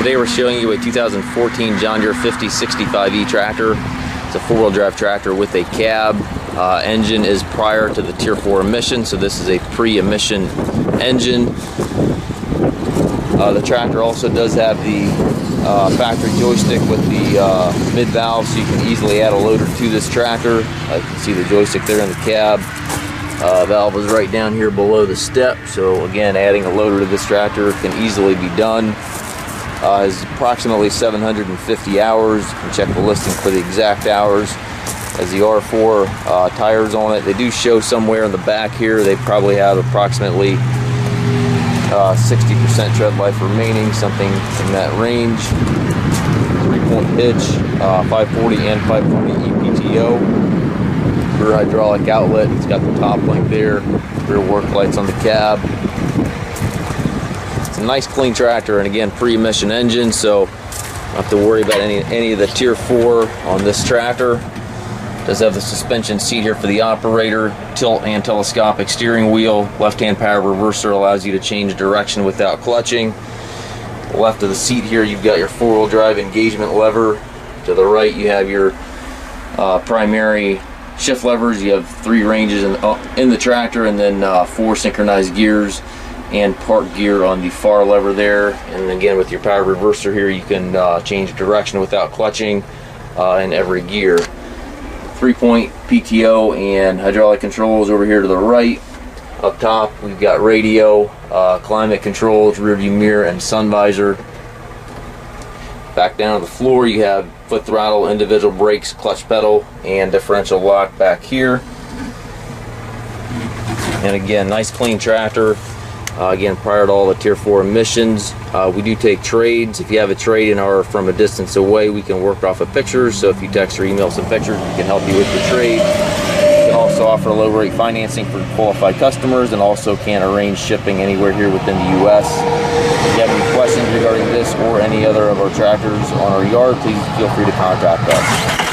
Today we're showing you a 2014 John Deere 5065E tractor. It's a four-wheel drive tractor with a cab. Engine is prior to the Tier 4 emission, so this is a pre-emission engine. The tractor also does have the factory joystick with the mid valve, so you can easily add a loader to this tractor. You can see the joystick there in the cab. Valve is right down here below the step, so again, adding a loader to this tractor can easily be done. Is approximately 750 hours. You can check the listing for the exact hours. Has the R4 tires on it. They do show somewhere in the back here they probably have approximately 60% tread life remaining, something in that range. 3-point hitch, 540 and 540 PTO. Rear hydraulic outlet. It's got the top link there. Rear work lights on the cab. It's a nice clean tractor, and again, pre-emission engine, so don't have to worry about any of the Tier 4 on this tractor. It does have the suspension seat here for the operator, tilt and telescopic steering wheel. Left-hand power reverser allows you to change direction without clutching. Left of the seat here, you've got your four-wheel drive engagement lever. To the right, you have your primary shift levers. You have 3 ranges in the tractor, and then 4 synchronized gears and park gear on the far lever there. And again, with your power reverser here, you can change direction without clutching in every gear. 3-point PTO and hydraulic controls over here to the right. Up top, we've got radio, climate controls, rearview mirror, and sun visor. Back down to the floor, you have foot throttle, individual brakes, clutch pedal, and differential lock back here. And again, nice clean tractor. Again, prior to all the Tier 4 emissions. We do take trades. If you have a trade and are from a distance away, we can work off of pictures. So if you text or email some pictures, we can help you with the trade. We can also offer low rate financing for qualified customers, and also can arrange shipping anywhere here within the US. If you have any questions regarding this or any other of our tractors on our yard, please feel free to contact us.